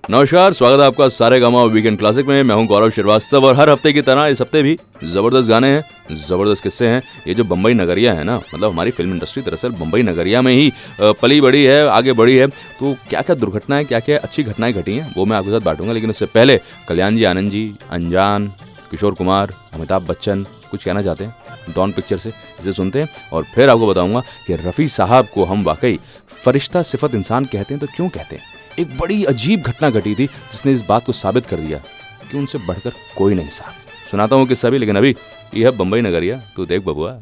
नमस्कार, स्वागत है आपका सारेगामा वीकेंड क्लासिक में। मैं हूं गौरव श्रीवास्तव और हर हफ्ते की तरह इस हफ्ते भी ज़बरदस्त गाने हैं, ज़बरदस्त किस्से हैं। ये जो बम्बई नगरिया है ना, मतलब हमारी फिल्म इंडस्ट्री दरअसल बम्बई नगरिया में ही पली बड़ी है, आगे बढ़ी है। तो क्या क्या दुर्घटनाएं, क्या क्या अच्छी घटनाएं घटी हैं, वो मैं आपके साथ बांटूंगा। लेकिन उससे पहले कल्याण जी, आनंद जी, अनजान, किशोर कुमार, अमिताभ बच्चन कुछ कहना चाहते हैं डॉन पिक्चर से, इसे सुनते हैं और फिर आपको बताऊंगा कि रफ़ी साहब को हम वाकई फरिश्ता सिफत इंसान कहते हैं तो क्यों कहते हैं। एक बड़ी अजीब घटना घटी थी जिसने इस बात को साबित कर दिया कि उनसे बढ़कर कोई नहीं साहब। सुनाता हूँ किस्सा भी, लेकिन अभी ये है बम्बई नगरिया, तू देख बबुआ।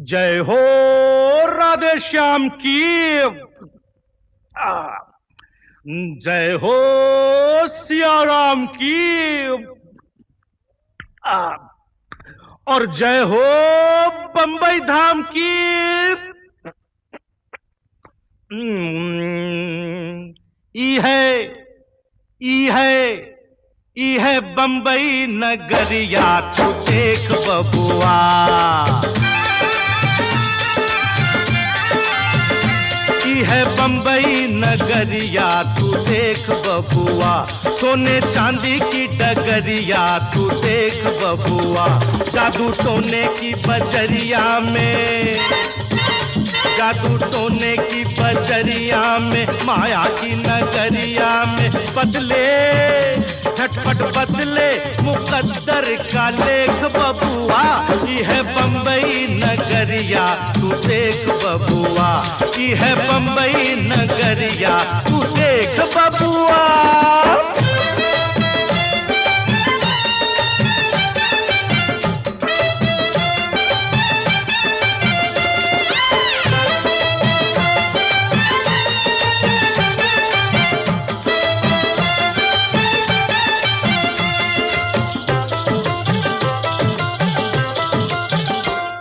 जय हो राधे श्याम की, जय हो सियाराम की, और जय हो बंबई धाम की। ई है बंबई नगरिया, तू देख बबुआ। है बंबई नगरिया, तू देख बबुआ। सोने चांदी की डगरिया, तू देख बबुआ। जादू टोने की बजरिया में, जादू टोने की बजरिया में, माया की नगरिया में बदले झटपट बदले मुकद्दर का लेख बबुआ। ये है बंबई नगरिया, तू देख बबुआ। ये है बंबई नगरिया, तू देख बबुआ।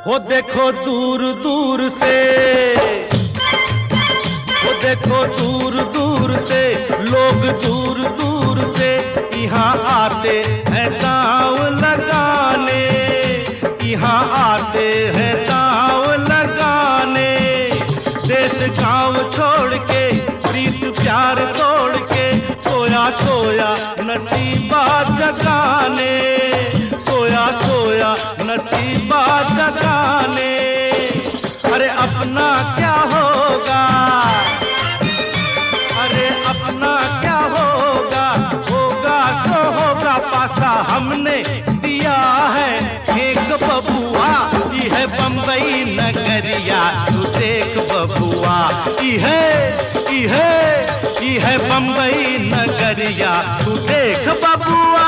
वो देखो दूर दूर से, वो देखो दूर दूर से लोग दूर दूर से यहाँ आते हैं दांव लगाने, यहाँ आते हैं दांव लगाने। देश गांव छोड़ के, प्रीत प्यार तोड़ के, सोया सोया नसीबा जगाने, सोया सोया नसीबा जगाने। अरे अपना क्या होगा, अरे अपना क्या होगा, होगा सो होगा, पासा हमने दिया है एक बबुआ। ये है बंबई नगरिया, तू देख बबुआ। ये है बंबई नगरिया, तू देख बबुआ।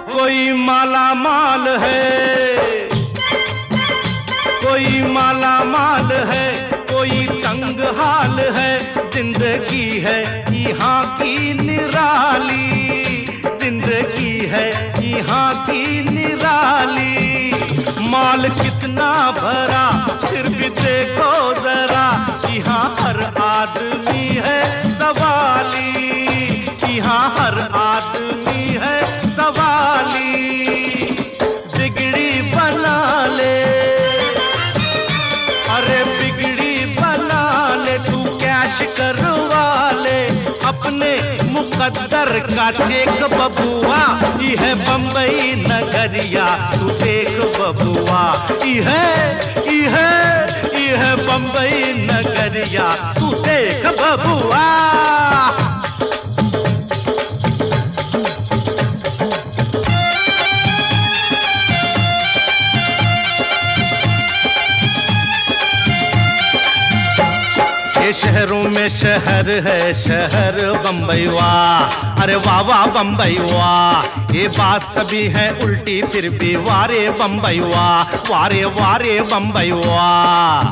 कोई माला माल है, कोई माला माल है, कोई तंग हाल है। जिंदगी है यहाँ की निराली, जिंदगी है यहाँ की निराली। माल कितना भरा फिर भी देखो जरा, यहाँ हर आदमी है सवाली, यहाँ हर आदमी है सवाली। बिगड़ी बना ले, अरे बिगड़ी बना ले, तू कैश करवा ले अपने मुकद्दर का चेक बबुआ। ये है बंबई नगरिया, तू देख बबुआ। ये है बंबई नगरिया, तू देख बबुआ। शहरों में शहर है शहर बम्बई वाह, अरे वाह वाह बम्बई वाह। ये बात सभी है उल्टी फिर भी वारे बम्बई वाह, वारे वारे बम्बई वाह।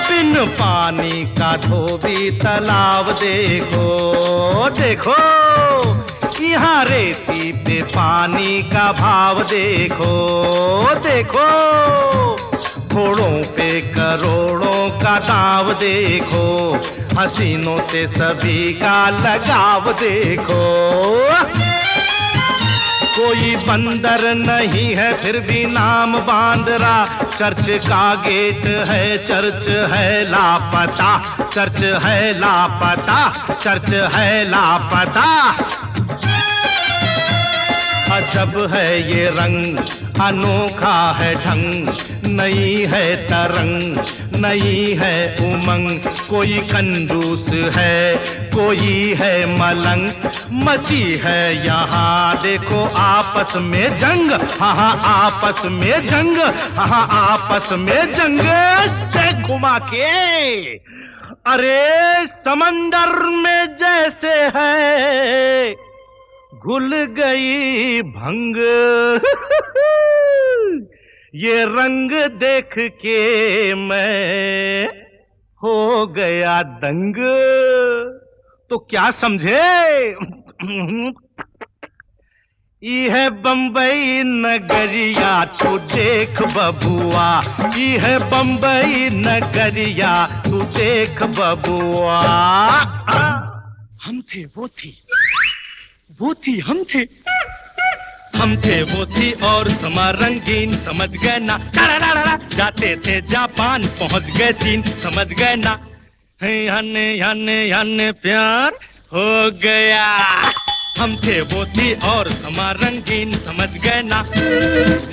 बिन पानी का धोबी तालाब देखो देखो, यहाँ रेती पे पानी का भाव देखो देखो, घोड़ों पे करोड़ों का दाव देखो, हसीनों से सभी का लगाव देखो। कोई बंदर नहीं है फिर भी नाम बांदरा, चर्च का गेट है चर्च है लापता, चर्च है लापता, चर्च है लापता। अजब है ये रंग, अनोखा है ढंग, नई है तरंग, नई है उमंग। कोई कंजूस है, कोई है मलंग, मची है यहाँ देखो आपस में जंग। हाँ हाँ आपस में जंग, हाँ हाँ आपस में जंग। देख घुमा के, अरे समंदर में जैसे है घुल गई भंग, ये रंग देख के मैं हो गया दंग। तो क्या समझे? यह बंबई नगरिया तू देख बबुआ, यह बंबई नगरिया तू देख बबुआ। हम थे वो थी, वो थी हम थे, हम थे वो थी और समा रंगीन, समझ गए ना। जाते थे जापान पहुंच गए चीन, समझ गए ना। हने हने हने प्यार हो गया। हम थे वो थी और समा रंगीन, समझ गए ना।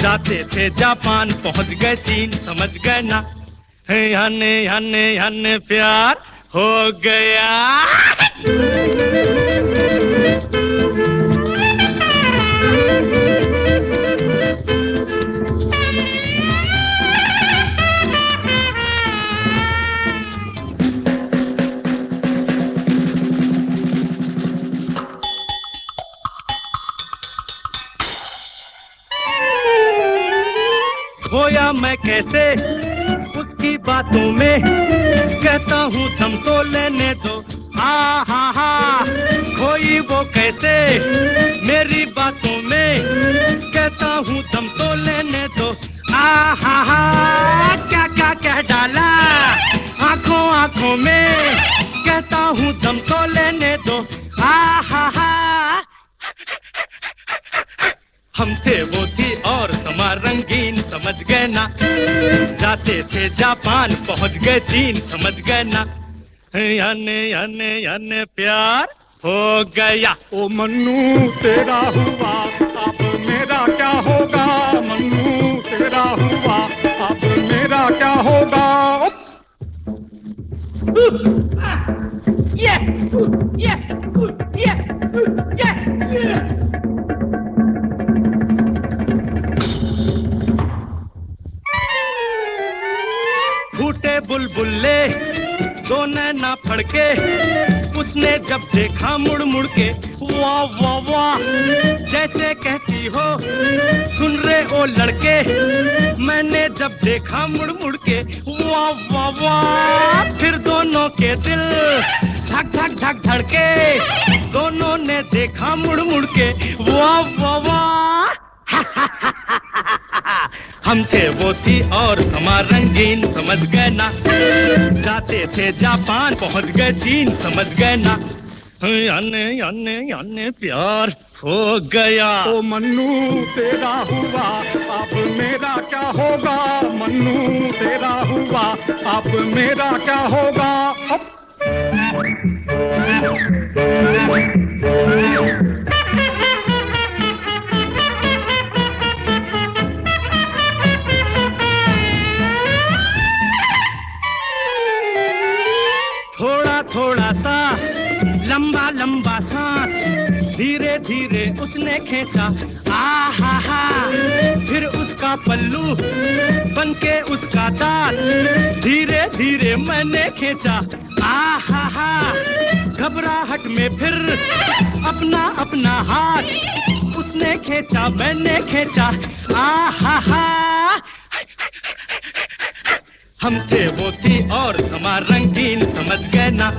जाते थे जापान पहुंच गए चीन, समझ गए ना। हने हने हने प्यार हो गया। खोया मैं कैसे उसकी बातों में, कहता हूँ दम तो लेने दो। हा हा हा, खोई वो कैसे मेरी बातों में, कहता हूँ दम तो लेने दो। आ हा हा, क्या क्या कह डाला आंखों आंखों में, कहता हूँ दम तो लेने दो। आ हा हा, हम थे वो थी और समा रंगीन, समझ गए ना। जाते थे जापान पहुंच गए चीन, समझ गए ना। याने याने याने प्यार हो गया। ओ मन्नू तेरा हुआ अब मेरा क्या होगा, मन्नू तेरा हुआ अब मेरा क्या होगा। ये ये ये ये फूटे बुलबुल्ले दो नैना फड़के, उसने जब देखा मुड़ मुड़ के। वाह वाह वाह, जैसे कहती हो सुन रहे ओ लड़के, मैंने जब देखा मुड़ मुड़ के। वाह वाह वाह, फिर दोनों के दिल धक धक धक धड़के, दोनों ने देखा मुड़ मुड़ के। वाह वाह वाह, हम थे वो थी और समा रंगीन, समझ गए ना। जाते थे जापान पहुंच गए चीन, समझ गए ना। याने याने याने प्यार हो गया। ओ मन्नू तेरा हुआ अब मेरा क्या होगा, मन्नू तेरा हुआ अब मेरा क्या होगा। थोड़ा थोड़ा सा लंबा लंबा सांस, धीरे धीरे उसने खींचा। आ हा हा, फिर उसका पल्लू बनके उसका दांत, धीरे धीरे मैंने खींचा। आ हा हा, घबराहट में फिर अपना अपना हाथ उसने खींचा, मैंने खींचा। आ हा हा, हम थे वो थी और समा रंगीन, समझ गए ना।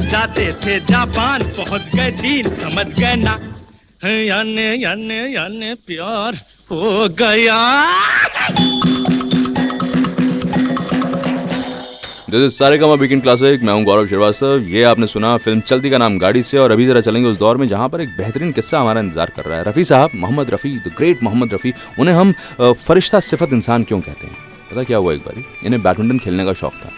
जाते थे जापान पहुंच गए चीन, समझ गए ना। याने याने याने प्यार हो गया। This is Saregama weekend classic. मैं हूं गौरव श्रीवास्तव। ये आपने सुना फिल्म चलती का नाम गाड़ी से। और अभी जरा चलेंगे उस दौर में जहां पर एक बेहतरीन किस्सा हमारा इंतजार कर रहा है। रफ़ी साहब, मोहम्मद रफ़ी, द ग्रेट मोहम्मद रफ़ी, उन्हें हम फरिश्ता सिफत इंसान क्यों कहते हैं? पता क्या हुआ, एक बारी इन्हें बैडमिंटन खेलने का शौक था।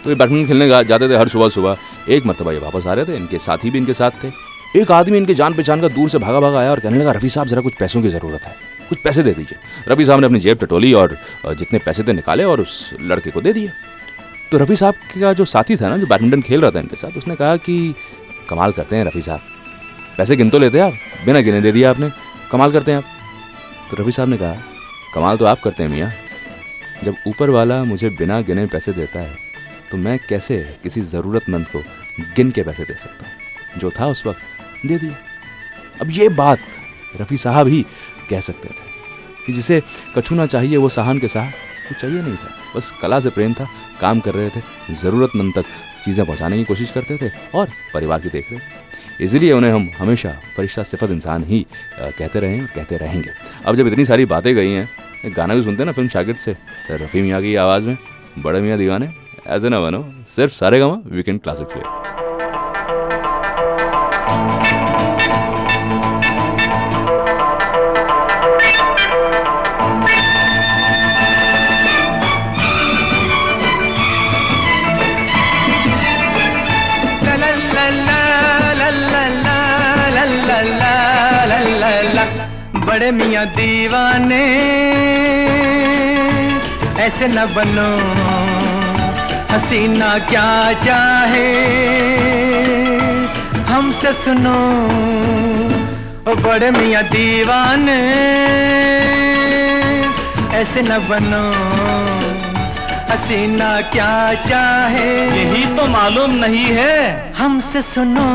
तो ये बैडमिंटन खेलने जाते थे हर सुबह सुबह। एक मरतबा ये वापस आ रहे थे, इनके साथी भी इनके साथ थे। एक आदमी इनके जान पहचान का दूर से भागा भागा आया और कहने लगा, रफ़ी साहब ज़रा कुछ पैसों की ज़रूरत है, कुछ पैसे दे दीजिए। रफ़ी साहब ने अपनी जेब टटोली और जितने पैसे थे निकाले और उस लड़के को दे दिए। तो रफ़ी साहब का जो साथी था ना, जो बैडमिंटन खेल रहा था इनके साथ, उसने कहा कि कमाल करते हैं रफ़ी साहब, पैसे गिन तो लेते हैं आप, बिना गिने दे दिया आपने, कमाल करते हैं आप। तो रफ़ी साहब ने कहा, कमाल तो आप करते हैं मियाँ, जब ऊपर वाला मुझे बिना गिने पैसे देता है तो मैं कैसे किसी ज़रूरतमंद को गिन के पैसे दे सकता हूँ? जो था उस वक्त दे दिया। अब ये बात रफ़ी साहब ही कह सकते थे कि जिसे कछू ना चाहिए वो सहान के साथ, कुछ चाहिए नहीं था, बस कला से प्रेम था, काम कर रहे थे, ज़रूरतमंद तक चीज़ें पहुंचाने की कोशिश करते थे और परिवार की देख रेख। इसीलिए उन्हें हम हमेशा फरिश्ता सिफत इंसान ही कहते रहे और कहते रहेंगे। अब जब इतनी सारी बातें गई हैं, एक गाना भी सुनते हैं ना फिल्म शागिर्द से, रफ़ी मियाँ की आवाज़ में, बड़े मियाँ दीवाने। ऐसे ना बनो, सिर्फ सारेगामा वीकेंड क्लासिक पे। बड़े मियाँ दीवाने ऐसे न बनो, हसीना क्या चाहे हमसे सुनो। ओ बड़े मियाँ दीवाने ऐसे न बनो, हसीना क्या चाहे यही तो मालूम नहीं है हमसे सुनो।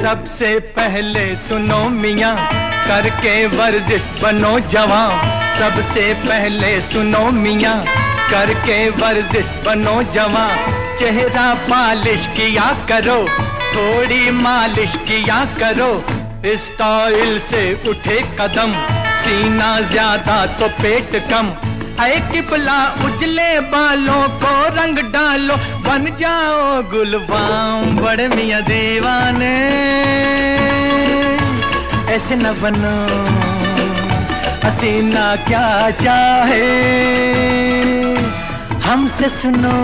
सबसे पहले सुनो मियाँ, करके वर्जिश बनो जवान। सबसे पहले सुनो मियाँ, करके वर्जिश बनो जवान। चेहरा पालिश किया करो, थोड़ी मालिश किया करो, स्टाइल से उठे कदम, सीना ज्यादा तो पेट कम। ऐ किबला उजले बालों को रंग डालो, बन जाओ गुलबाम। बड़े मियाँ दीवाने ऐसे न बनो, हसीना क्या चाहे हमसे सुनो।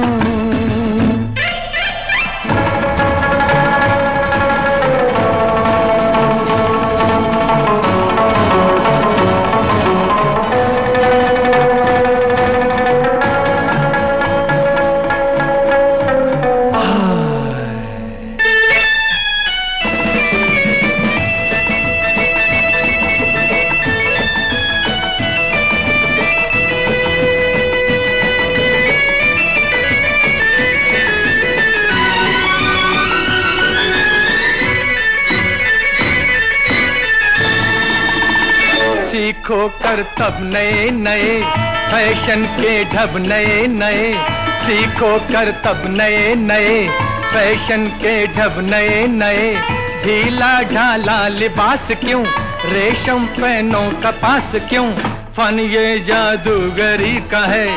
सीखो कर तब नए नए फैशन के ढब, नए नए सीखो कर तब नए नए फैशन के ढब, नए नए। ढीला ढाला लिबास क्यों, रेशम पहनो कपास क्यों, फन ये जादूगरी का है,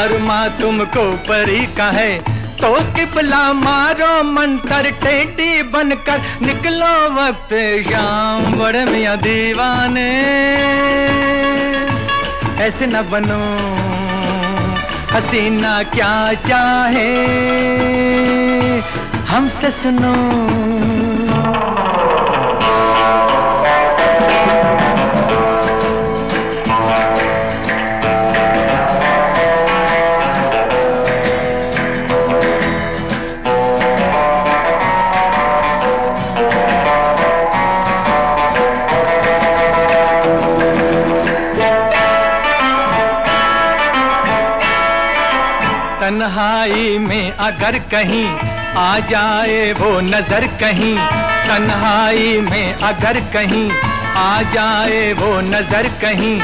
अरमा तुमको परी का है। तो किबला मारो मंतर, टेढ़ी बनकर निकलो वक्त शाम। बड़े मियाँ दीवाने ऐसे न बनो, हसीना क्या चाहे हमसे सुनो। तन्हाई में अगर कहीं आ जाए वो नजर कहीं, तन्हाई में अगर कहीं आ जाए वो नजर कहीं,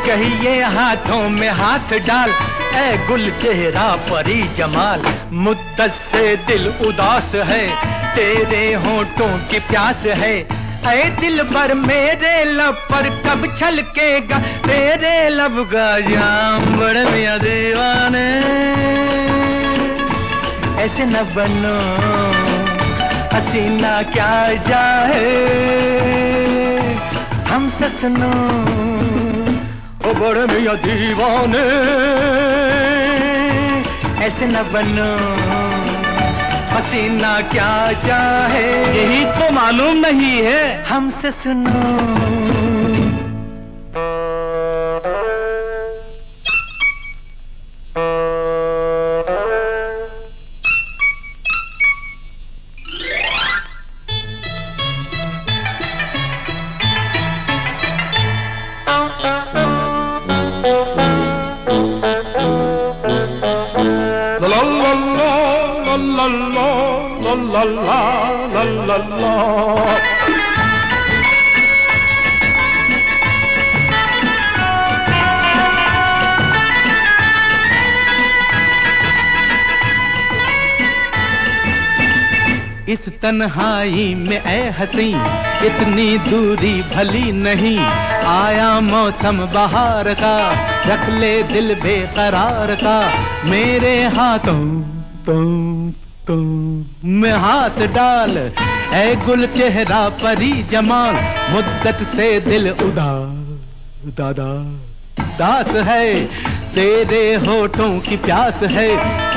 कहिए हाथों में हाथ डाल ऐ गुल चेहरा परी जमाल। मुद्दत से दिल उदास है, तेरे होठों की प्यास है, ऐ दिल भर मेरे लब पर कब छलकेगा तेरे लब का जाम। बड़े मियां दीवाने ऐसे न बनो, हसीना क्या जाए हमसे सुनो। ओ बड़े मियां दीवाने ऐसे न बनो, हसीना क्या चाहे यही तो मालूम नहीं है हमसे सुनो। La la la la इस तन्हाई में ऐ हसी इतनी दूरी भली नहीं, आया मौसम बहार का रख ले दिल बेकरार का, मेरे हाथों तुम में हाथ डाल ऐ गुल चेहरा परी जमाल। मुद्दत से दिल दास है, तेरे होठों की प्यास है,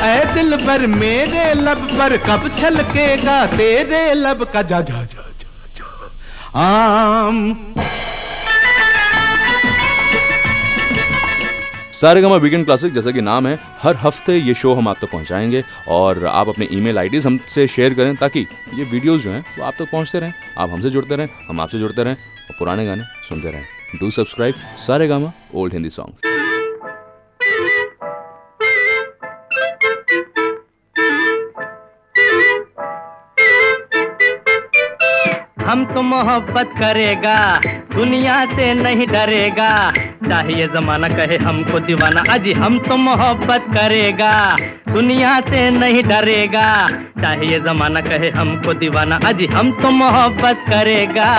ऐ दिल भर मेरे लब पर कब छलकेगा तेरे लब का जा जा जा जा जा आम। सारेगामा वीकेंड क्लासिक जैसा कि नाम है, हर हफ्ते ये शो हम आप तक पहुंचाएंगे और आप अपने ईमेल आईडीज हमसे शेयर करें ताकि ये वीडियोस जो हैं वो आप तक पहुंचते रहें, आप हमसे जुड़ते रहें, हम आपसे जुड़ते रहें और पुराने गाने सुनते रहें। Do subscribe Saregama old Hindi songs. हम तो मोहब्बत करेगा दुनिया से नहीं डरेगा, चाहे जमाना कहे हमको दीवाना, अजी हम तो मोहब्बत करेगा दुनिया से नहीं डरेगा, चाहे जमाना कहे हमको दीवाना, अजी हम तो मोहब्बत करेगा।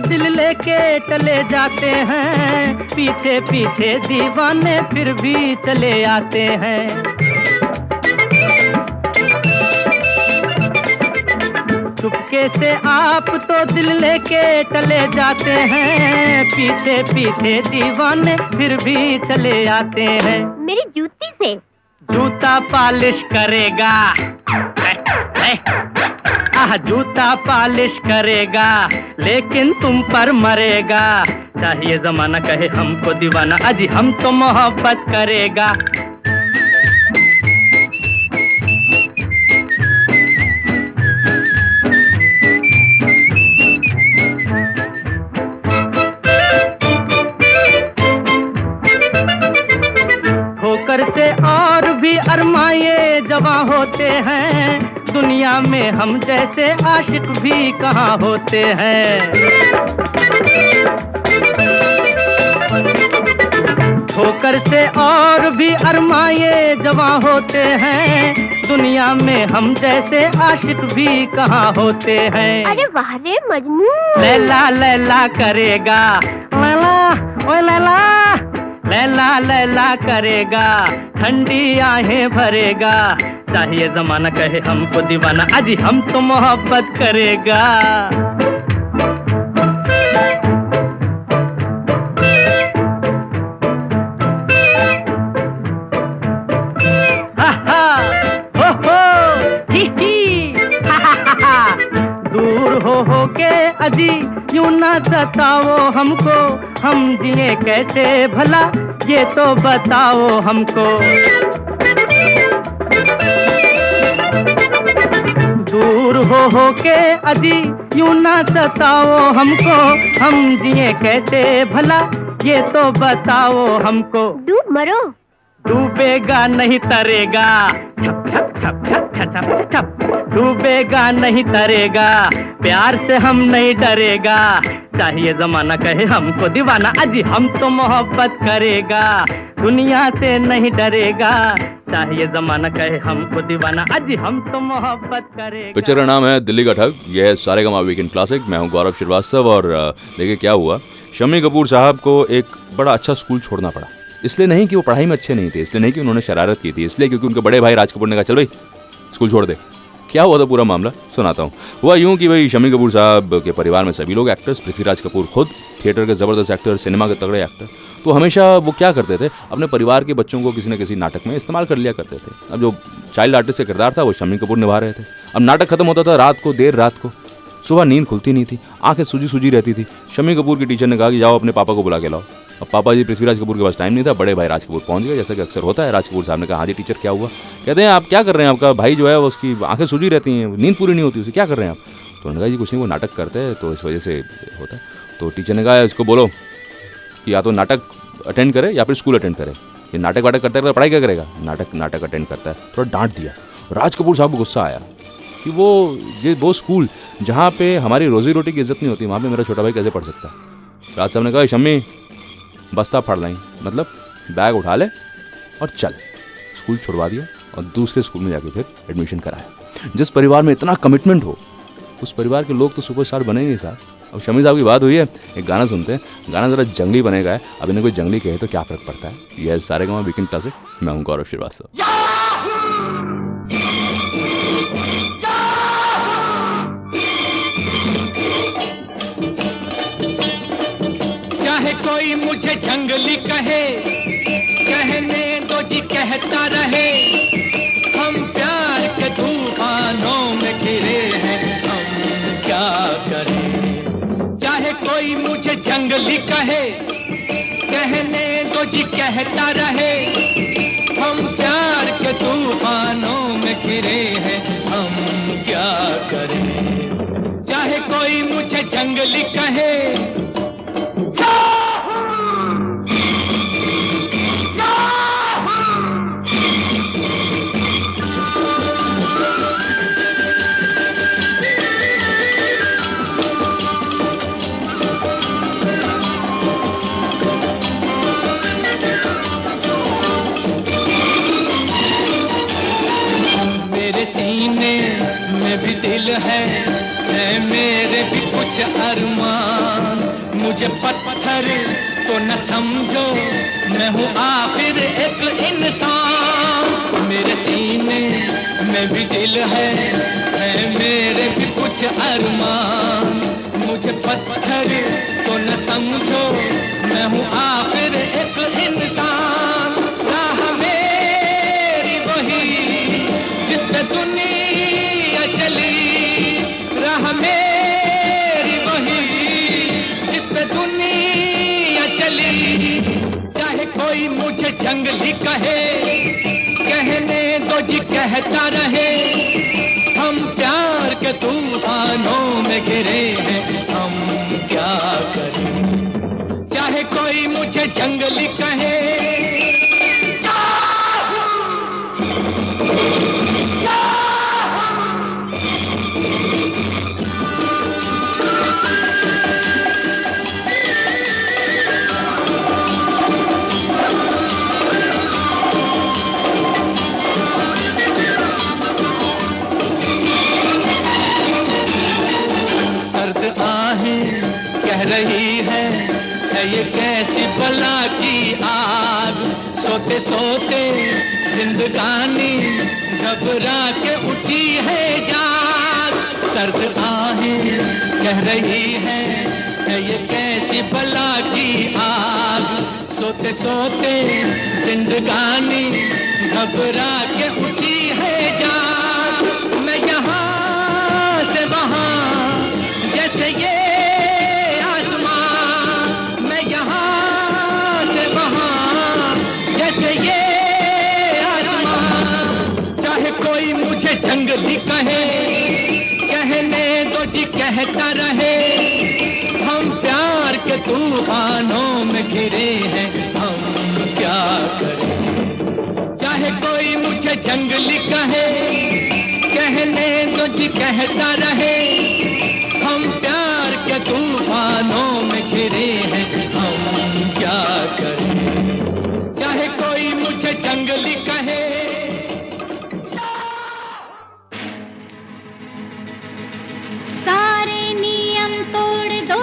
दिल लेके चले जाते हैं, पीछे पीछे दीवाने फिर भी चले आते हैं। चुपके से आप तो दिल लेके चले जाते हैं, पीछे पीछे दीवाने फिर भी चले आते हैं। मेरी जूती से जूता पालिश करेगा, जूता पालिश करेगा लेकिन तुम पर मरेगा, चाहिए जमाना कहे हमको दीवाना, अजी हम तो मोहब्बत करेगा। ठोकर से और भी अरमाए जवां होते हैं, दुनिया में हम जैसे आशिक भी कहाँ होते हैं। ठोकर से और भी अरमाए जवां होते हैं, दुनिया में हम जैसे आशिक भी कहाँ होते हैं। अरे वाह रे मजनू, लैला लैला करेगा, लैला ओए लैला, लैला लैला करेगा, ठंडी आहें भरेगा, चाहिए जमाना कहे हमको दीवाना, अजी हम तो मोहब्बत करेगा। हा हा हो ही हा हा हा। दूर हो के अजी यूं ना सताओ हमको, हम जिए कैसे भला ये तो बताओ हमको। दूर हो के अजी यूं ना सताओ हमको, हम जिए कैसे भला ये तो बताओ हमको। डूब मरो। डूबेगा नहीं तरेगा, छप छप छप छप छप छप छप। डूबेगा नहीं तरेगा, प्यार से हम नहीं डरेगा। चाहिए जमाना कहे हमको दीवाना, अजी हम तो मोहब्बत करेगा। दुनिया से नहीं डरेगा, चाहिए जमाना कहे हमको दीवाना, अजी हम तो मोहब्बत करेगा। पिक्चर का नाम है दिल्ली का ठग। यह है सारेगामा वीकेंड क्लासिक। मैं हूं गौरव श्रीवास्तव और देखिए क्या हुआ। शम्मी कपूर साहब को एक बड़ा अच्छा स्कूल छोड़ना पड़ा। इसलिए नहीं कि वो पढ़ाई में अच्छे नहीं थे, इसलिए नहीं कि उन्होंने शरारत की थी, इसलिए क्योंकि उनके बड़े भाई राज कपूर ने कहा चल भाई स्कूल छोड़ दे। क्या हुआ था पूरा मामला सुनाता हूँ। हुआ यूं कि भाई शम्मी कपूर साहब के परिवार में सभी लोग एक्टर्स, पृथ्वीराज कपूर खुद थिएटर के ज़बरदस्त एक्टर, सिनेमा के तगड़े एक्टर। तो हमेशा वो क्या करते थे, अपने परिवार के बच्चों को किसी न किसी नाटक में इस्तेमाल कर लिया करते थे। अब जो चाइल्ड आर्टिस्ट का किरदार था वो शम्मी कपूर निभा रहे थे। अब नाटक खत्म होता था रात को, देर रात को, सुबह नींद खुलती नहीं थी, आंखें सूजी सूजी रहती थी। शम्मी कपूर की टीचर ने कहा कि जाओ अपने पापा को बुला के लाओ। अब पापा जी पृथ्वीराज कपूर के पास टाइम नहीं था, बड़े भाई राज कपूर पहुंच गए, जैसा कि अक्सर होता है। राज कपूर साहब ने कहा हाँ जी टीचर क्या हुआ। कहते हैं आप क्या कर रहे हैं, आपका भाई जो है उसकी आंखें सूजी रहती हैं, नींद पूरी नहीं होती, उसे क्या कर रहे हैं आप। तो उन्होंने कहा जी कुछ नहीं, वो नाटक करते हैं तो इस वजह से होता है। तो टीचर ने कहा इसको बोलो कि या तो नाटक अटेंड करे या फिर स्कूल अटेंड करे। ये नाटक वाटक करता है तो पढ़ाई क्या करेगा, नाटक अटेंड करता है। थोड़ा डांट दिया। राज कपूर साहब को गुस्सा आया कि वो स्कूल जहाँ पे हमारी रोजी रोटी की इज्जत नहीं होती, वहाँ पे मेरा छोटा भाई कैसे पढ़ सकता है। राज साहब ने कहा शम्मी बस्ता फाड़ लाई, मतलब बैग उठा ले और चल। स्कूल छुड़वा दिया और दूसरे स्कूल में जाके फिर एडमिशन कराया। जिस परिवार में इतना कमिटमेंट हो उस परिवार के लोग तो सुपरस्टार बनेंगे साहब। अब शम्मी साहब की बात हुई है, एक गाना सुनते हैं। गाना ज़रा जंगली बनेगा है, अब इन्हें कोई जंगली कहे तो क्या फ़र्क पड़ता है। यह सारेगामा वीकेंड क्लासिक। मैं हूँ गौरव श्रीवास्तव। चाहे कोई मुझे जंगली कहे, कहने दो जी कहता रहे। हम प्यार के तूफानों में घिरे हैं, हम क्या करें। चाहे कोई मुझे जंगली कहे, कहने दो जी कहता रहे। हम प्यार के तूफानों में घिरे हैं, हम क्या करें। चाहे कोई मुझे जंगली कहे, है मेरे भी कुछ अरमान। मुझे पत्थर तो न समझो, मैं हूँ आखिर एक इंसान। मेरे सीने में भी दिल है मेरे भी कुछ अरमान। मुझे पत्थर तो न समझो, मैं हूँ आखिर एक इंसान। राह मेरी वही जिस पे दुनिया चली, मेरी वही जिस पे दुनिया चली। चाहे कोई मुझे जंगली कहे, कहने दो जी कहता रहे। हम प्यार के तूफानों में घिरे हैं, हम क्या करें। चाहे कोई मुझे जंगली कहे, रही है ये कैसी बला की आग। सोते सोते जिंदगानी घबरा के उठी है जाग। सर्द आहें कह रही है ये कैसी बला की आग। सोते सोते जिंदगानी घबरा के उठी है जाग। मैं यहाँ से वहाँ जैसे ये यहाँ जंगली कहे, कहने दो जी कहता रहे, हम प्यार के तूफानों में घिरे हैं, हम क्या करें। चाहे कोई मुझे जंगली कहे, कहने दो जी कहता रहे, हम प्यार के तूफानों में घिरे हैं, हम क्या करें। चाहे कोई मुझे जंगली कहे। सारे नियम तोड़ दो,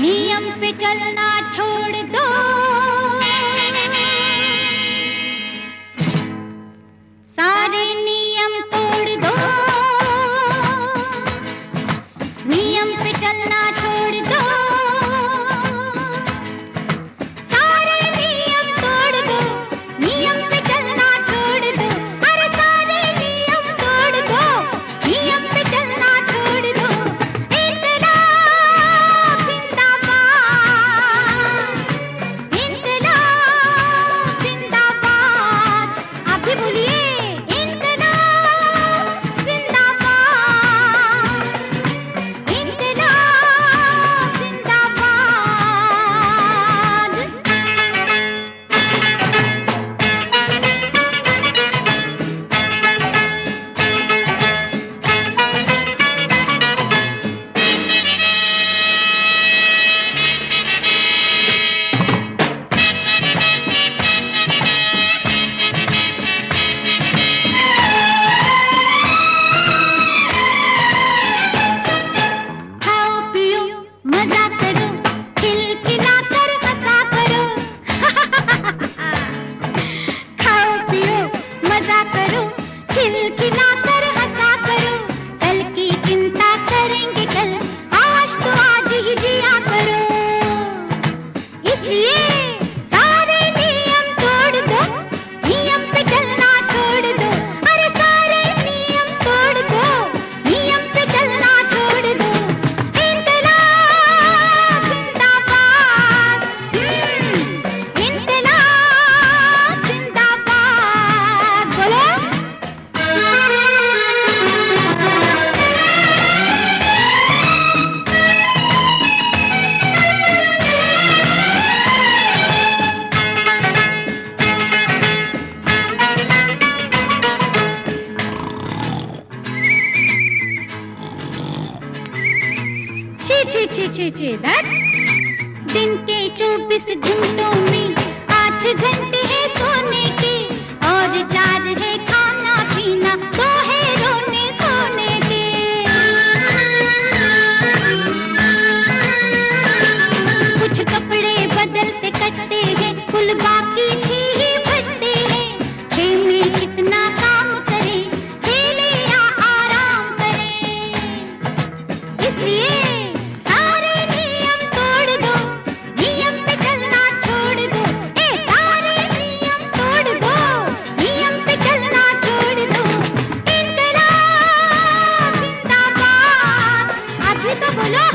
नियम पे चलना छोड़ दो, सारे नियम तोड़ दो, नियम पे चलना छोड़ दो, सारे नियम तोड़ दो, नियम पे चलना छोड़ दो, अरे सारे नियम तोड़ दो, नियम पे चलना छोड़ दो। इनकलाब जिंदाबाद, इनकलाब जिंदाबाद, आप भी बोलिए इनकलाब जिंदाबाद, इनकलाब जिंदाबाद। खाओ पियो मजा करो, खिलखिलाकर हंसा करो। खाओ पियो मजा करो, खिलखिलाकर हंसा करो, कल की चिंता करेंगे कल, आज तो आज ही जिया करो। इसलिए सारे नियम तोड़ दो, नियम पे चलना छोड़ दो, अरे सारे नियम तोड़ दो, नियम पे चलना छोड़ दो। इनकलाब जिंदाबाद, इनकलाब जिंदाबाद, बोलो। छी धत। दिन के 24 घंटों में 8 घंटे है सोने के, और 4 है खाना पीना, 2 है रोने धोने के। कुछ कपड़े बदलते कटते हैं, कुल बाकी 6 ही बचते हैं। 6 में कितना काम करें, खेले या आराम करें। इसलिए सारे नियम तोड़ दो, नियम पे चलना छोड़ दो, ए सारे नियम तोड़ दो, नियम पे चलना छोड़ दो। इनकलाब जिंदाबाद, आप भी तो बोलो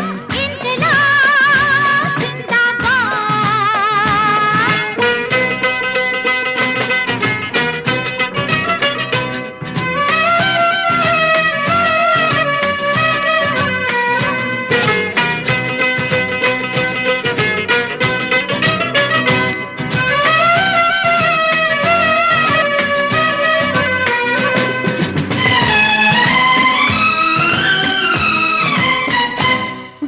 इनकलाब जिंदाबाद।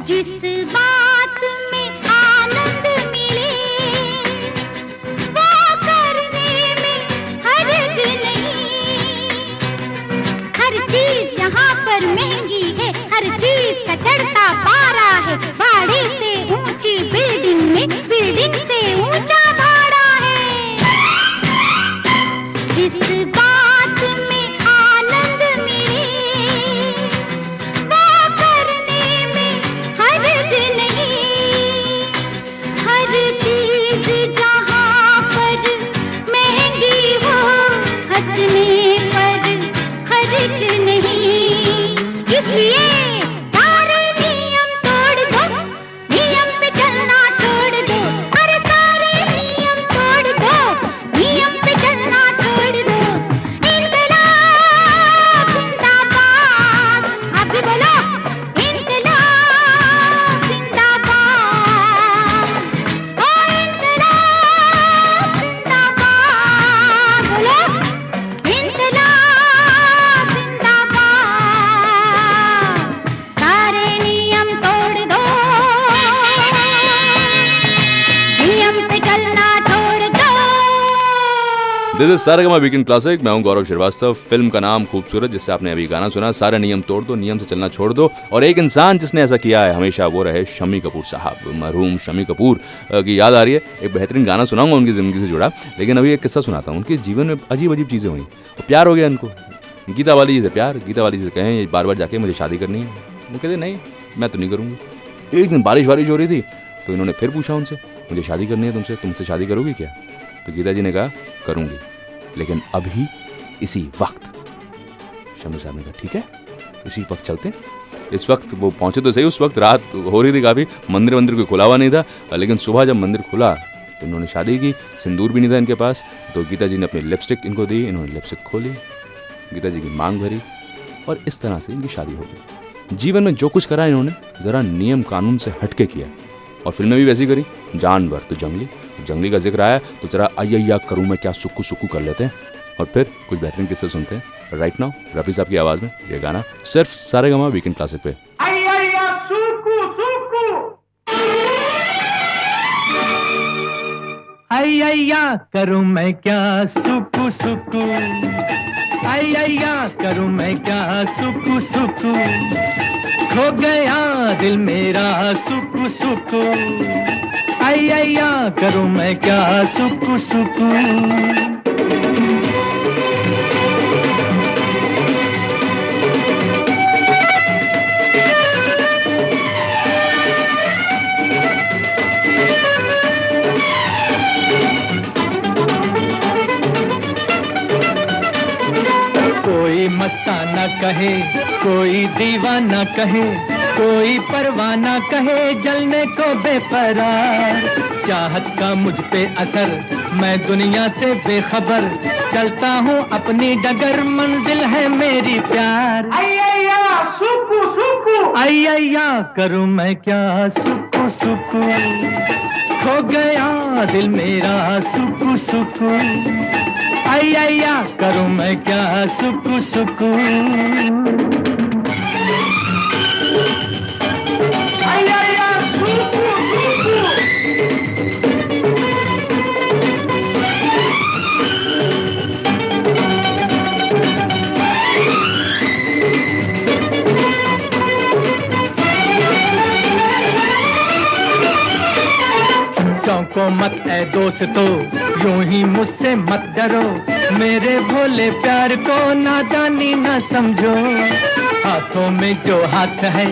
जिस बात में आनंद मिले, वो करने में हर्ज नहीं। हर चीज यहाँ पर महंगी है, हर चीज का चढ़ता पारा है। भाड़े से ऊंची बिल्डिंग में, बिल्डिंग से ऊंचा भाड़ा है। जिस बात में आनंद मिले, वो करने में हर्ज this is Saregama weekend classic. मैं हूं गौरव श्रीवास्तव। फिल्म का नाम खूबसूरत, जिससे आपने अभी गाना सुना। सारे नियम तोड़ दो, नियम से चलना छोड़ दो। और एक इंसान जिसने ऐसा किया है हमेशा, वो रहे शम्मी कपूर साहब। मरहूम शम्मी कपूर की याद आ रही है। एक बेहतरीन गाना सुनाऊंगा उनकी ज़िंदगी से जुड़ा, लेकिन अभी एक किस्सा सुनाता हूँ। उनके जीवन में अजीब अजीब चीज़ें हुई। प्यार हो गया इनको गीता वाली जी से। प्यार गीता वाली जी से कहें बार बार जाके मुझे शादी करनी है। वो कहते नहीं, मैं तो नहीं करूँगी। एक दिन बारिश हो रही थी, तो इन्होंने फिर पूछा उनसे, मुझे शादी करनी है तुमसे, तुमसे शादी करोगी क्या? तो गीता जी ने कहा करूँगी, लेकिन अभी इसी वक्त। शम्मी साहब ने कहा ठीक है, इसी वक्त चलते। इस वक्त वो पहुंचे तो सही। उस वक्त रात हो रही थी काफ़ी, मंदिर कोई खुला हुआ नहीं था। लेकिन सुबह जब मंदिर खुला तो इन्होंने शादी की। सिंदूर भी नहीं था इनके पास, तो गीता जी ने अपनी लिपस्टिक इनको दी। इन्होंने लिपस्टिक खोली, गीता जी की मांग भरी, और इस तरह से इनकी शादी हो गई। जीवन में जो कुछ करा इन्होंने ज़रा नियम कानून से हटके किया, और फिल्में भी वैसी करी। जानवर तो जंगली का जिक्र आया तो जरा अय्या करूँ मैं क्या सुक्कू सुक्कू कर लेते हैं, और फिर कुछ बेहतरीन किस्से सुनते हैं। राइट नाउ रफ़ी साहब की आवाज़ में ये गाना सिर्फ सारेगामा वीकेंड क्लासिक पे। अय्या करूं मैं क्या सुकू सुकू, अय्या करूं मैं क्या सुकू सुकू, खो गया दिल मेरा सुकू सुकू, अय्या करूं मैं क्या सुकू सुकू। कोई मस्ताना कहे, कोई दीवाना कहे, कोई परवाना कहे, जलने को बेपरार। चाहत का मुझ पे असर, मैं दुनिया से बेखबर, चलता हूँ अपनी डगर, मंजिल है मेरी प्यार। अय्या सुकू सुकू, अय्या करूँ मैं क्या सुकू सुकू, खो गया दिल मेरा सुकू सुकू, अय्या करूं मैं क्या सुकू सुकू, अय्या सुकू सुकू। चौंको मत ऐ दोस्तों, यूं ही मुझसे मत डरो, मेरे भोले प्यार को नादानी ना समझो। हाथों में जो हाथ है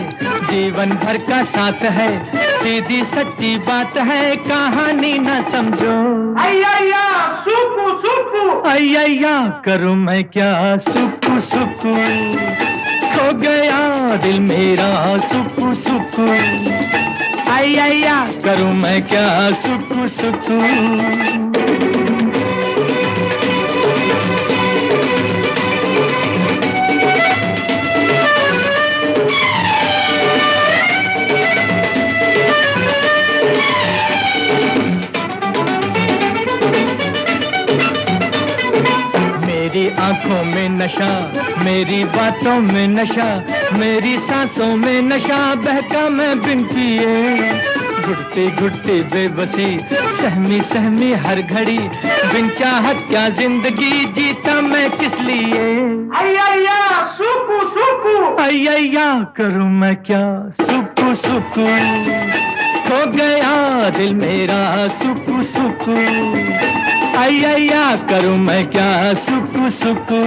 जीवन भर का साथ है, सीधी सच्ची बात है कहानी ना समझो। अय्या सुकू सुकू, अय्या करूं मैं क्या सुकू सुकू, खो गया दिल मेरा सुकू सुकू, अय्या करूं मैं क्या सुकू सुकू। मेरी आंखों में नशा, मेरी बातों में नशा, मेरी सांसों में नशा, बहका मैं बिन पिए। घुटती घुटती बेबसी, सहमी सहमी हर घड़ी, बिन चाहत क्या जिंदगी जीता मैं किस लिए। अय्या सुकू सुकू, अय्या करूं मैं क्या सुकू सुकू, खो गया दिल मेरा सुकू सुकू, अय्या करूं मैं क्या सुकू सुकू।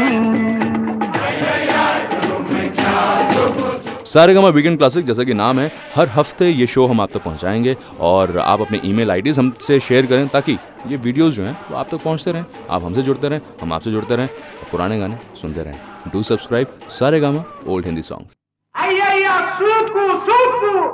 सारेगामा वीकेंड क्लासिक जैसा कि नाम है, हर हफ्ते ये शो हम आप तक पहुंचाएंगे, और आप अपने ईमेल आईडीज हमसे शेयर करें ताकि ये वीडियोस जो हैं वो आप तक पहुंचते रहें। आप हमसे जुड़ते रहें, हम आपसे जुड़ते रहें, और पुराने गाने सुनते रहें। Do subscribe Saregama old Hindi songs. अय्या सुकू सुकू।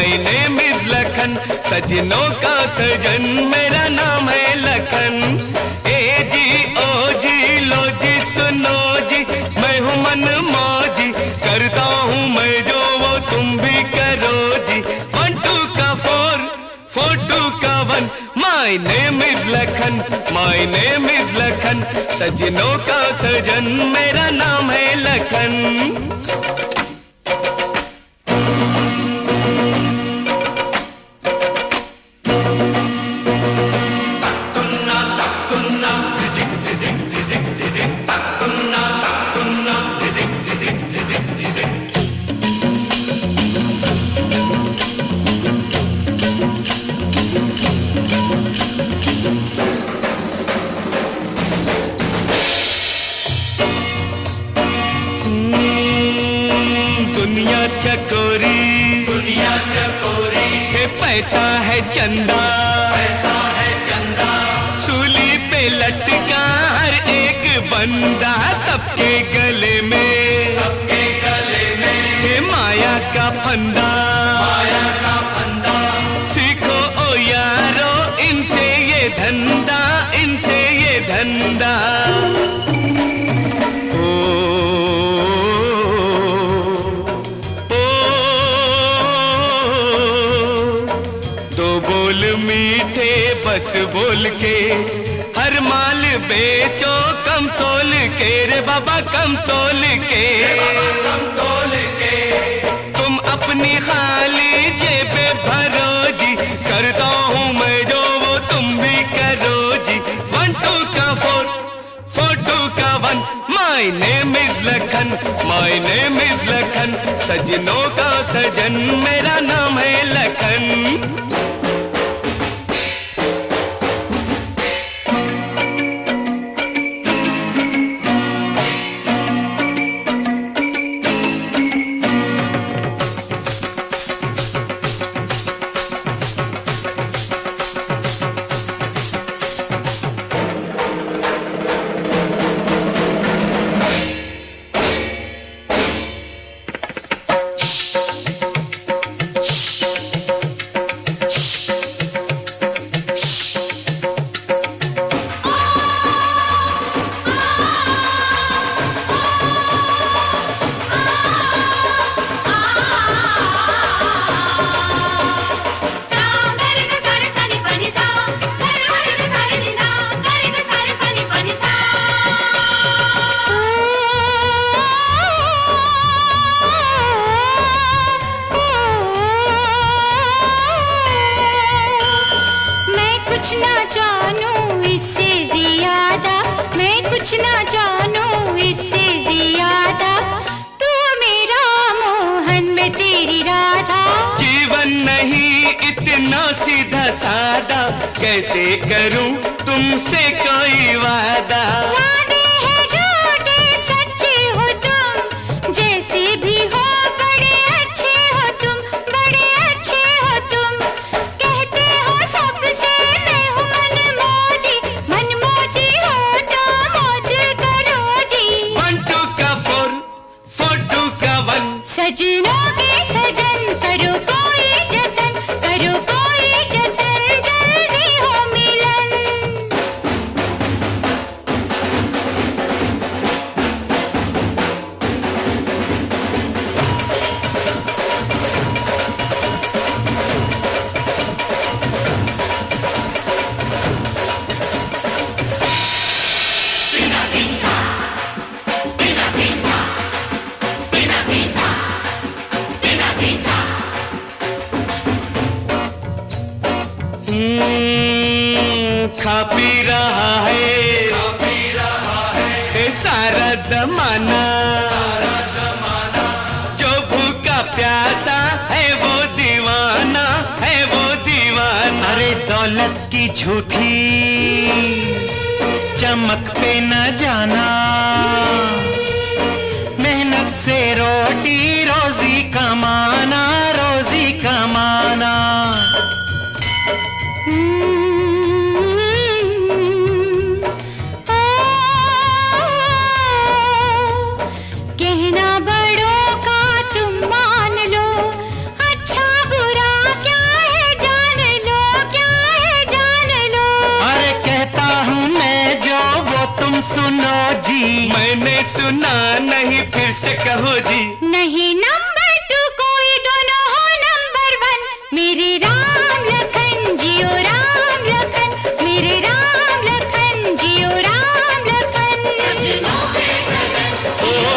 माय नेम इज लखन, सजनों का सजन मेरा नाम है लखन। ए जी ओ जी लो जी सुनो जी, मैं हूँ मन मौजी, करता हूँ मैं जो वो तुम भी करो जी। 1 2 का 4 4 2 का 1, my name is Lakhan, my name is Lakhan, सजनों का सजन मेरा नाम है लखन। दुनिया चकोरी है, पैसा है चंदा, पैसा है चंदा, सूली पे लटका हर एक बंदा, सबके गले में, सबके गले में है माया का फंदा, माया का फंदा। सीखो ओ यारो इनसे ये धंधा, इनसे ये धंधा। मीठे बस बोल के हर माल बेचो कम तोल के रे बाबा, कम तोल के, कम तोल के। तुम अपनी खाली जेबे भरो जी, करता हूँ मैं जो वो तुम भी करो जी। 1 2 का 4 4 2 का 1, my name is Lakhan, my name is Lakhan, सजनों का सजन मेरा नाम है लखन। सीधा सादा कैसे करूं तुमसे कोई वादा, वादे हैं झूठे सच्चे हो तुम, जैसे भी हो बड़े अच्छे हो तुम, बड़े अच्छे हो तुम। कहते हो सबसे मैं हूँ मन मौजी हो तो मौज करो जी। 1 2 का 4 4 2 का 1, सजनों के सजन करो कोई जतन, करो कोई जतन, जल्दी हो मिलन। खा पी रहा है सारा जमाना, जो भूखा प्यासा है वो दीवाना, है वो दीवाना। अरे दौलत की झूठी चमक पे न जाना, मेहनत से रोटी रोजी कमाना, रोजी कमाना। कहना बड़ों का तुम मान लो, अच्छा बुरा सुना नहीं फिर से कहो जी। नहीं नंबर 2 कोई, दोनों हो नंबर 1। मेरे राम लखन जियो राम लखन, मेरे राम लखन जियो राम लखन। सजनों के सजन जियो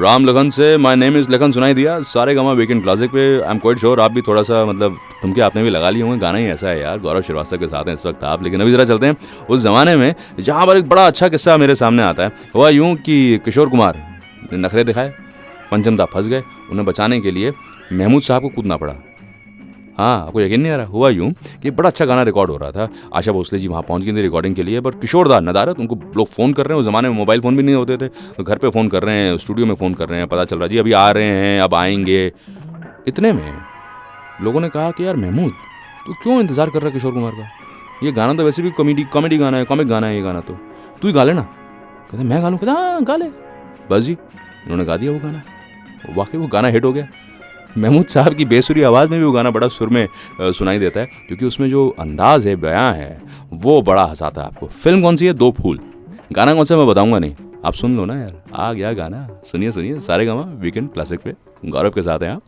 राम लखन से माय नेम इज लखन सुनाई दिया सारे गामा वीकेंड क्लासिक पे। आई एम क्वाइट श्योर आप भी थोड़ा सा मतलब ठुमके आपने भी लगा लिए होंगे। गाना ही ऐसा है यार, गौरव श्रीवास्तव के साथ हैं इस वक्त आप। लेकिन अभी जरा चलते हैं उस जमाने में जहाँ पर एक बड़ा अच्छा किस्सा मेरे सामने आता है। हुआ यूँ कि किशोर कुमार ने नखरे दिखाए, पंचमदा फंस गए, उन्हें बचाने के लिए महमूद साहब को कूदना पड़ा। हाँ, आपको यकीन नहीं आ रहा। हुआ यूँ कि बड़ा अच्छा गाना रिकॉर्ड हो रहा था, आशा भोसले जी वहाँ पहुँच गई थी रिकॉर्डिंग के लिए, पर किशोरदा नदारत, उनको लोग फ़ोन कर रहे हैं। उस ज़माने में मोबाइल फ़ोन भी नहीं होते थे, तो घर पे फ़ोन कर रहे हैं, स्टूडियो में फ़ोन कर रहे हैं, पता चल रहा जी अभी आ रहे हैं, अब आएंगे। इतने में लोगों ने कहा कि यार महमूद तू क्यों इंतज़ार कर रहा है किशोर कुमार का, ये गाना तो वैसे भी कॉमेडी गाना है, कॉमिक गाना है, ये गाना तो तू ही गा लेना। कहते मैं गा लूँ? कहते हाँ गा ले। बस जी इन्होंने गा दिया वो गाना, वाकई वो गाना हिट हो गया। महमूद साहब की बेसुरी आवाज़ में भी वो गाना बड़ा सुर में सुनाई देता है, क्योंकि उसमें जो अंदाज़ है, बयां है, वो बड़ा हंसाता है आपको। फिल्म कौन सी है? दो फूल। गाना कौन सा मैं बताऊंगा नहीं, आप सुन लो ना यार, आ गया गाना। सुनिए सुनिए, सारे गामा वीकेंड क्लासिक पे गौरव के साथ हैं आप।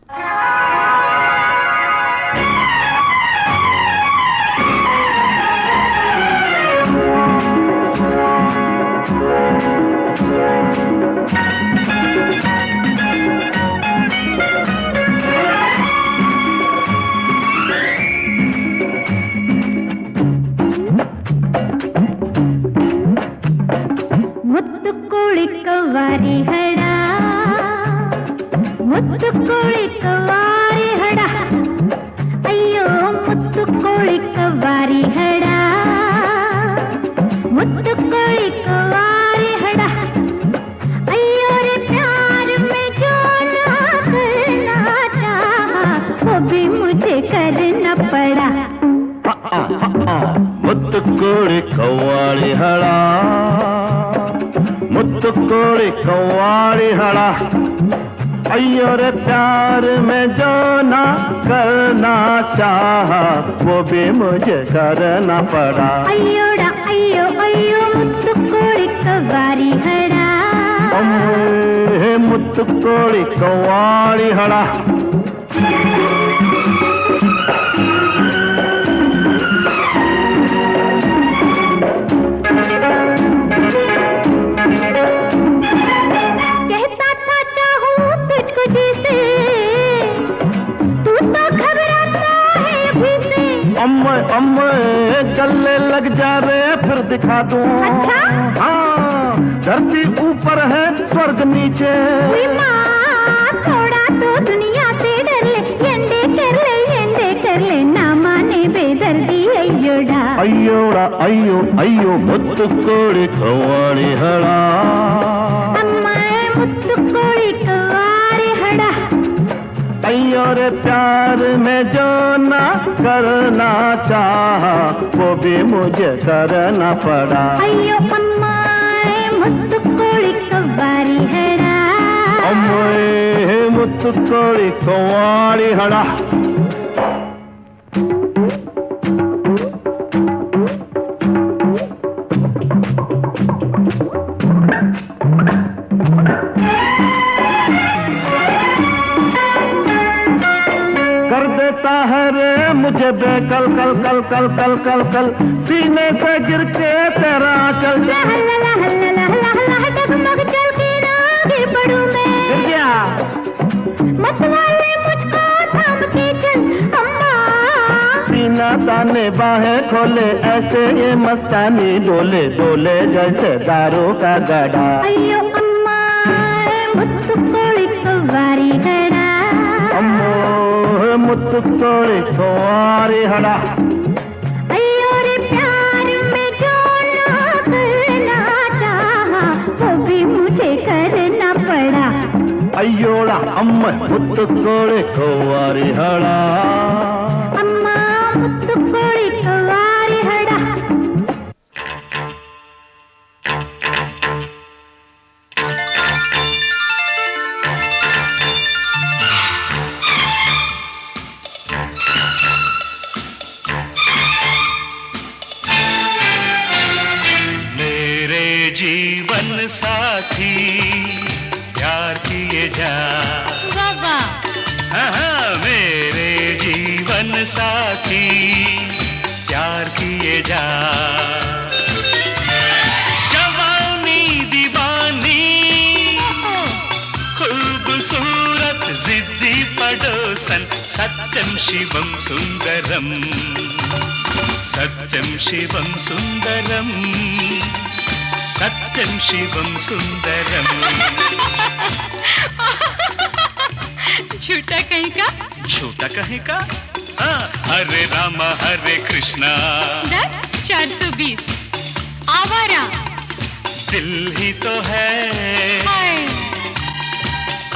ಮುತ್ತು ಕೋಳಿ ಕವ್ವಾರಿ ಹಡ, ಮುತ್ತು ಕೋಳಿ ಕವ್ವಾರಿ ಹಡ, ಅಯ್ಯೋ ಮುತ್ತು ಕೋಳಿ ಕವ್ವಾರಿ ಹಡ, ಮುತ್ತು ಕೋಳಿ ಕವ್ವಾರಿ ಹಡ, ಅಯ್ಯೋ रे प्यार में जो ना करना चाहा वो भी मुझे करना पड़ा। ಮುತ್ತು ಕೋಳಿ ಕವ್ವಾಳಿ ಹಳ, ಮುತ್ತು ಕೋಳಿ ಕವ್ವಾಳಿ ಹಳ, अय्यो रे प्यार में जो ना करना चाहा वो भी मुझे करना पड़ा। ಅಯ್ಯೋಡ ಅಯ್ಯೋ ಅಯ್ಯೋ ಮುತ್ತು ಕೋಳಿ ಕವ್ವಾರಿ ಹಡ, ಅಮ್ಮೇ ಮುತ್ತು ಕೋಳಿ ಕವ್ವಾಳಿ ಹಳ, कहता था चाहूं तुझको जीते, तू तो घबराता है अभी से। अम्मे अम्मे गले लग जा रे फिर दिखा दूं। अच्छा? हाँ, धरती ऊपर है स्वर्ग नीचे। उई माँ, थोड़ा तो दुनिया से डर ले, ಎಂಡೆ कर ले ना माने बेदर्दी अಯ್ಯೋಡ। ಅಯ್ಯೋಡ ಅಯ್ಯೋ ಅಯ್ಯೋ ಮುತ್ತು ಕೋಳಿ ಕವ್ವಾಳಿ ಹಳ, ಅಮ್ಮ ಮುತ್ತು ಕೋಳಿ ಕವ್ವಾರಿ ಹಡ, अय्यो रे प्यार में जो ना करना चाहा वो भी मुझे करना पड़ा। ಅಯ್ಯೋ ಅಮ್ಮ ಮುತ್ತು ಕೋಳಿ ಕವ್ವಾರಿ ಹಡ, अम्मे मुत्तु कोಳಿ कव्वाಳಿ हಳ, कर देता है रे मुझे बेकल कल कल कल कल कल कल, सीने से गिर के तेरा चल जा। हल्ला हल्ला हल्ला हल्ला डगमग चल के ना गिर पड़ूं मैं, क्या मत वाले मुझको थाम के चल अम्मा। सीना ताने बाहें खोले ऐसे ये मस्तानी डोले डोले जैसे दारू का गड़ा। ಅಯ್ಯೋ ಅಮ್ಮ ಮುತ್ತು ಕೋಳಿ ಕವ್ವಾರಿ ಹಡ, अम्मो मुत्तु कोಳಿ कव्वाಳಿ हಳ, अಯ್ಯೋ रे प्यार में जो ना करना चाहा वो भी मुझे करना पड़ा। अಯ್ಯೋಡ अम्म मुत्तु कोಳಿ कव्वाಳಿ हಳ, जा। वाह वाह। हाँ, मेरे जीवन साथी प्यार किए जा। जवानी दीवानी खूबसूरत जिद्दी पड़ोसन सत्यम शिवम सुंदरम, सत्यम शिवम सुंदरम, सत्यम शिवम सुंदरम। झूठा कहीं का। झूठा कहीं का। हाँ, हरे रामा हरे कृष्णा। 420 आवारा दिल ही तो है हाय।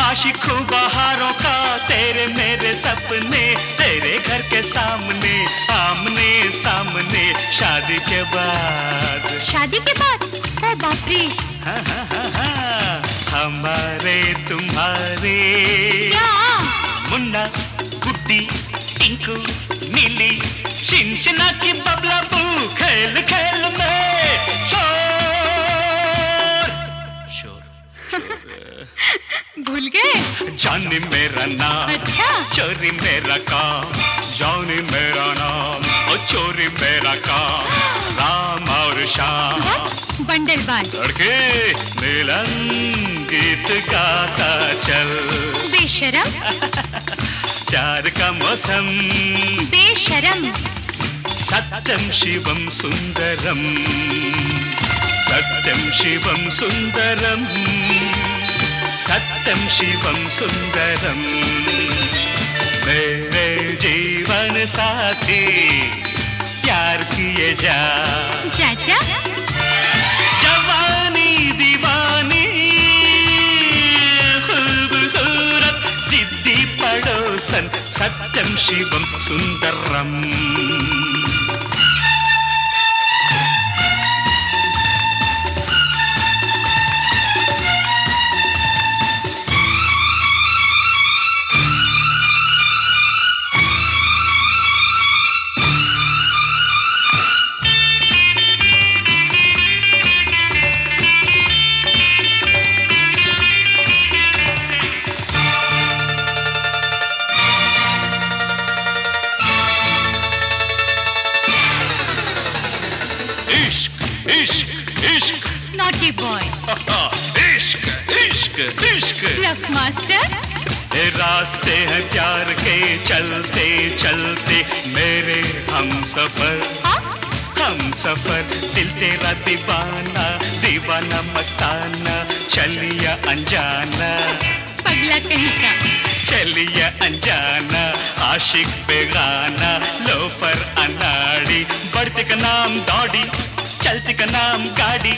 आशिकों बहारों का तेरे मेरे सपने, तेरे घर के सामने आमने सामने शादी के बाद। शादी के बाद ओ बाप रे। हाँ, हाँ, हाँ, हाँ, हमारे तुम्हारे क्या मुन्ना गुड्डी टिंकू नीली शिनशिना की बबला बू खेल खेल में शोर शोर। भूल गए। जानी मेरा नाम अच्छा चोरी मेरा काम, जानी मेरा नाम और चोरी मेरा काम, राम और श्याम बंडलबाज लड़के मिलन गीत गाता चल। बेशरम प्यार का मौसम बेशरम। सत्यम शिवम सुंदरम, सत्यम शिवम सुंदरम, सत्यम शिवम सुंदरम। मेरे जीवन साथी प्यार किए जा। चाचा जवानी दीवानी खूबसूरत जिद्दी पड़ोसन सत्यम शिवम सुंदरम। इश्क इश्क इश्क नॉटी बॉय इश्क इश्क इश्क। ब्लफ मास्टर ये रास्ते हैं प्यार के चलते चलते मेरे हम सफर, हम सफर। दिल तेरा दीवाना दीवाना मस्ताना चलिया अनजाना, पगला कहीं का। चलिया अनजाना आशिक बेगाना लोफर अनाड़ी। बढ़ती का नाम दौड़ी चलती का नाम गाड़ी,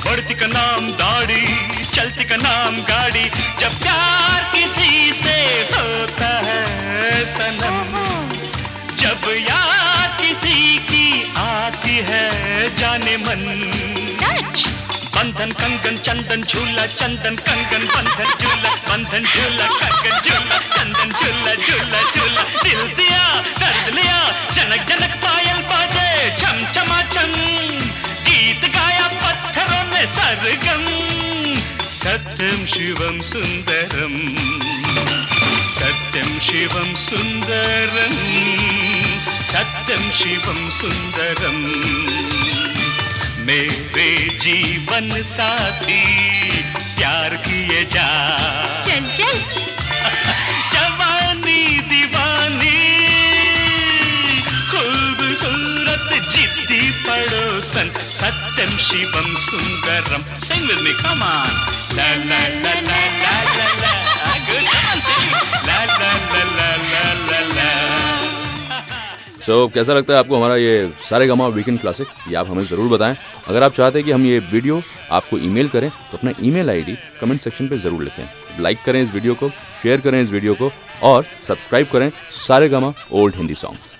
बढ़ती का नाम दौड़ी चलती का नाम गाड़ी। जब प्यार किसी से होता है सनम, जब याद किसी की आती है जाने मन। सच बंधन कंगन चंदन झूला चंदन कंगन बंधन झूला बंधन झूला कंगन झूला चंदन झूला झूला झूला। दिल दिया दर्द लिया जनक जनक पायल बाजे छम छमा छम, गीत गाया पत्थरों में सरगम। सत्यम शिवम सुंदरम, सत्यम शिवम सुंदरम, सत्यम शिवम सुंदरम। मेरे जीवन साथी प्यार किए जा। चल चल जवानी दीवानी खूबसूरत जिद्दी पड़ोसन सत्यम Shivam Sundaram. Sing with me, come on. La la la la la la la. Good, come on, sing. La la la la la la la. सो कैसा लगता है आपको हमारा ये सारेगामा वीकेंड क्लासिक? ये आप हमें ज़रूर बताएं। अगर आप चाहते हैं कि हम ये वीडियो आपको ईमेल करें तो अपना ईमेल आईडी कमेंट सेक्शन पे ज़रूर लिखें। लाइक करें इस वीडियो को, शेयर करें इस वीडियो को और सब्सक्राइब करें सारेगामा ओल्ड हिंदी सॉन्ग्स।